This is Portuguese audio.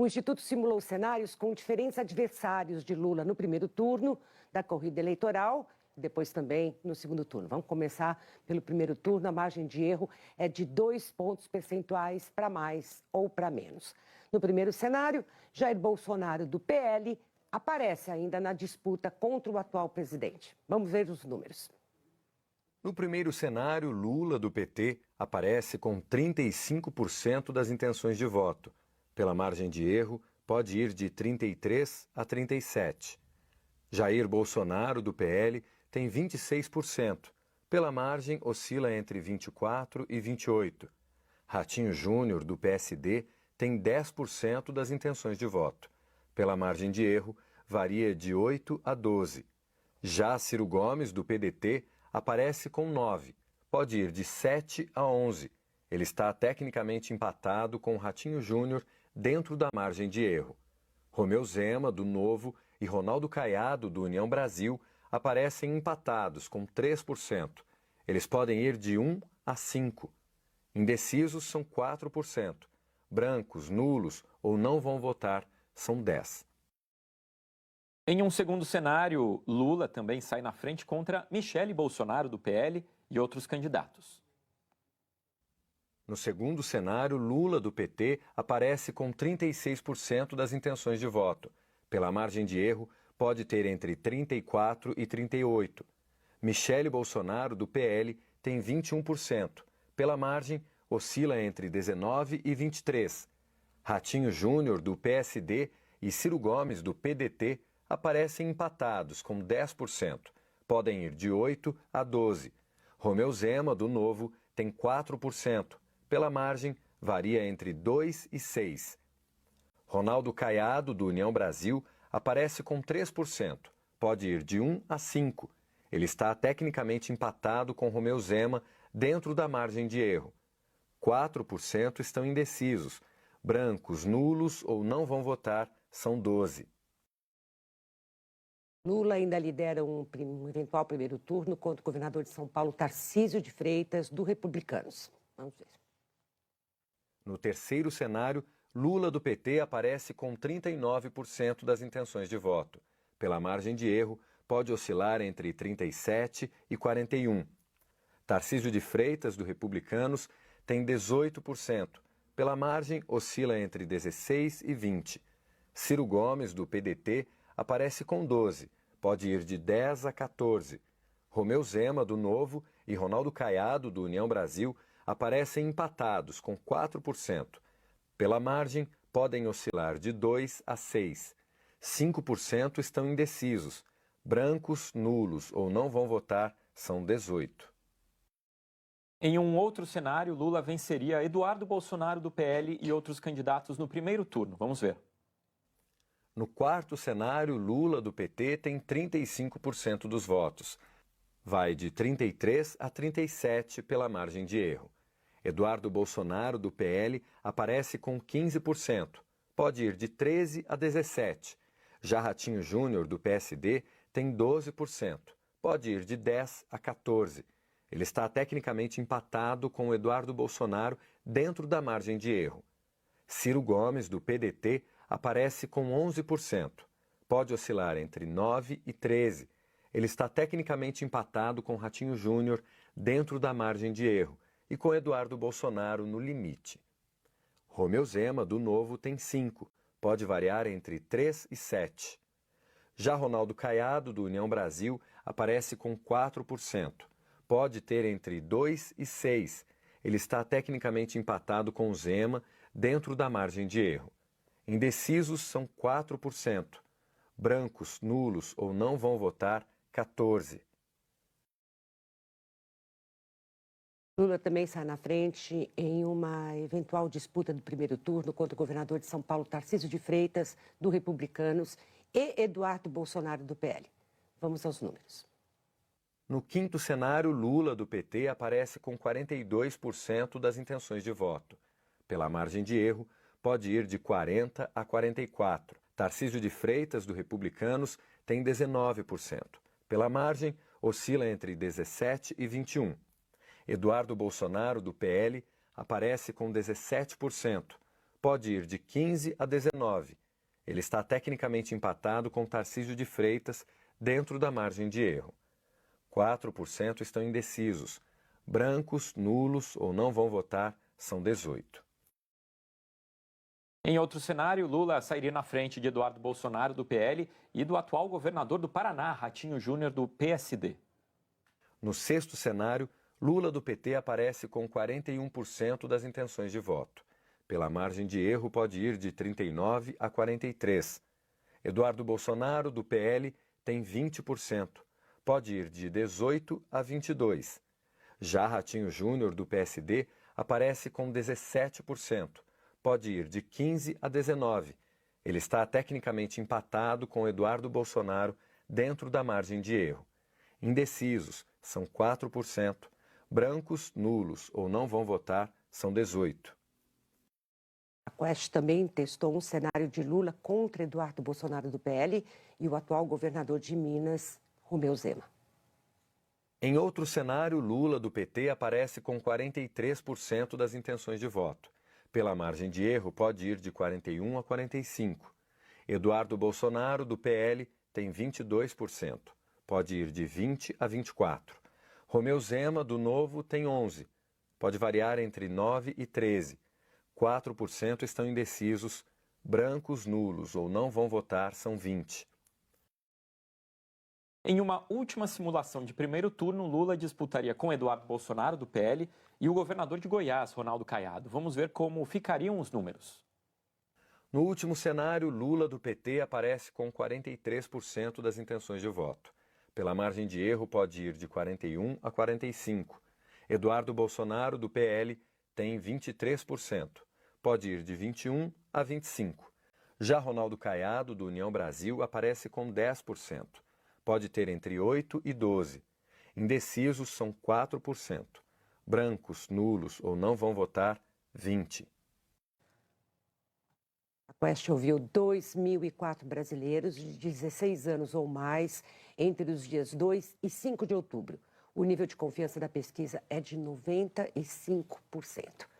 O Instituto simulou cenários com diferentes adversários de Lula no primeiro turno da corrida eleitoral, depois também no segundo turno. Vamos começar pelo primeiro turno. A margem de erro é de 2 pontos percentuais para mais ou para menos. No primeiro cenário, Jair Bolsonaro, do PL, aparece ainda na disputa contra o atual presidente. Vamos ver os números. No primeiro cenário, Lula, do PT, aparece com 35% das intenções de voto. Pela margem de erro, pode ir de 33% a 37%. Jair Bolsonaro, do PL, tem 26%. Pela margem, oscila entre 24% e 28%. Ratinho Júnior, do PSD, tem 10% das intenções de voto. Pela margem de erro, varia de 8% a 12%. Já Ciro Gomes, do PDT, aparece com 9%. Pode ir de 7% a 11%. Ele está tecnicamente empatado com Ratinho Júnior dentro da margem de erro. Romeu Zema, do Novo, e Ronaldo Caiado, do União Brasil, aparecem empatados com 3%. Eles podem ir de 1% a 5%. Indecisos são 4%. Brancos, nulos ou não vão votar são 10%. Em um segundo cenário, Lula também sai na frente contra Michele Bolsonaro, do PL, e outros candidatos. No segundo cenário, Lula, do PT, aparece com 36% das intenções de voto. Pela margem de erro, pode ter entre 34% e 38%. Michele Bolsonaro, do PL, tem 21%. Pela margem, oscila entre 19% e 23%. Ratinho Júnior, do PSD, e Ciro Gomes, do PDT, aparecem empatados com 10%. Podem ir de 8% a 12%. Romeu Zema, do Novo, tem 4%. Pela margem, varia entre 2% e 6%. Ronaldo Caiado, do União Brasil, aparece com 3%. Pode ir de 1% a 5%. Ele está tecnicamente empatado com Romeu Zema dentro da margem de erro. 4% estão indecisos. Brancos, nulos ou não vão votar são 12%. Lula ainda lidera um eventual primeiro turno contra o governador de São Paulo, Tarcísio de Freitas, do Republicanos. Vamos ver. No terceiro cenário, Lula, do PT, aparece com 39% das intenções de voto. Pela margem de erro, pode oscilar entre 37% e 41%. Tarcísio de Freitas, do Republicanos, tem 18%. Pela margem, oscila entre 16% e 20%. Ciro Gomes, do PDT, aparece com 12%. Pode ir de 10% a 14%. Romeu Zema, do Novo, e Ronaldo Caiado, do União Brasil, aparecem empatados com 4%. Pela margem, podem oscilar de 2% a 6%. 5% estão indecisos. Brancos, nulos ou não vão votar são 18%. Em um outro cenário, Lula venceria Eduardo Bolsonaro, do PL, e outros candidatos no primeiro turno. Vamos ver. No quarto cenário, Lula, do PT, tem 35% dos votos. Vai de 33% a 37% pela margem de erro. Eduardo Bolsonaro, do PL, aparece com 15%. Pode ir de 13% a 17%. Já Ratinho Júnior, do PSD, tem 12%. Pode ir de 10% a 14%. Ele está tecnicamente empatado com Eduardo Bolsonaro dentro da margem de erro. Ciro Gomes, do PDT, aparece com 11%. Pode oscilar entre 9% e 13%. Ele está tecnicamente empatado com Ratinho Júnior dentro da margem de erro e com Eduardo Bolsonaro no limite. Romeu Zema, do Novo, tem 5%. Pode variar entre 3% e 7%. Já Ronaldo Caiado, do União Brasil, aparece com 4%. Pode ter entre 2% e 6%. Ele está tecnicamente empatado com Zema dentro da margem de erro. Indecisos são 4%. Brancos, nulos ou não vão votar, 14%. Lula também sai na frente em uma eventual disputa do primeiro turno contra o governador de São Paulo, Tarcísio de Freitas, do Republicanos, e Eduardo Bolsonaro, do PL. Vamos aos números. No quinto cenário, Lula, do PT, aparece com 42% das intenções de voto. Pela margem de erro, pode ir de 40% a 44%. Tarcísio de Freitas, do Republicanos, tem 19%. Pela margem, oscila entre 17% e 21%. Eduardo Bolsonaro, do PL, aparece com 17%. pode ir de 15 a 19. Ele está tecnicamente empatado com Tarcísio de Freitas, dentro da margem de erro. 4% estão indecisos. Brancos, nulos ou não vão votar são 18. Em outro cenário, Lula sairia na frente de Eduardo Bolsonaro, do PL, e do atual governador do Paraná, Ratinho Júnior, do PSD. No sexto cenário, Lula do PT aparece com 41% das intenções de voto. Pela margem de erro, pode ir de 39 a 43. Eduardo Bolsonaro, do PL, tem 20%. Pode ir de 18 a 22. Já Ratinho Júnior, do PSD, aparece com 17%. Pode ir de 15 a 19. Ele está tecnicamente empatado com Eduardo Bolsonaro dentro da margem de erro. Indecisos são 4%. Brancos, nulos ou não vão votar são 18%. A Quest também testou um cenário de Lula contra Eduardo Bolsonaro do PL e o atual governador de Minas, Romeu Zema. Em outro cenário, Lula do PT aparece com 43% das intenções de voto. Pela margem de erro, pode ir de 41 a 45. Eduardo Bolsonaro do PL tem 22%. Pode ir de 20 a 24. Romeu Zema do Novo tem 11. Pode variar entre 9 e 13. 4% estão indecisos, brancos, nulos ou não vão votar são 20. Em uma última simulação de primeiro turno, Lula disputaria com Eduardo Bolsonaro, do PL, e o governador de Goiás, Ronaldo Caiado. Vamos ver como ficariam os números. No último cenário, Lula do PT aparece com 43% das intenções de voto. Pela margem de erro, pode ir de 41 a 45. Eduardo Bolsonaro, do PL, tem 23%. Pode ir de 21 a 25. Já Ronaldo Caiado, do União Brasil, aparece com 10%. Pode ter entre 8 e 12. Indecisos são 4%. Brancos, nulos ou não vão votar, 20%. A Quest ouviu 2.004 brasileiros de 16 anos ou mais entre os dias 2 e 5 de outubro. O nível de confiança da pesquisa é de 95%.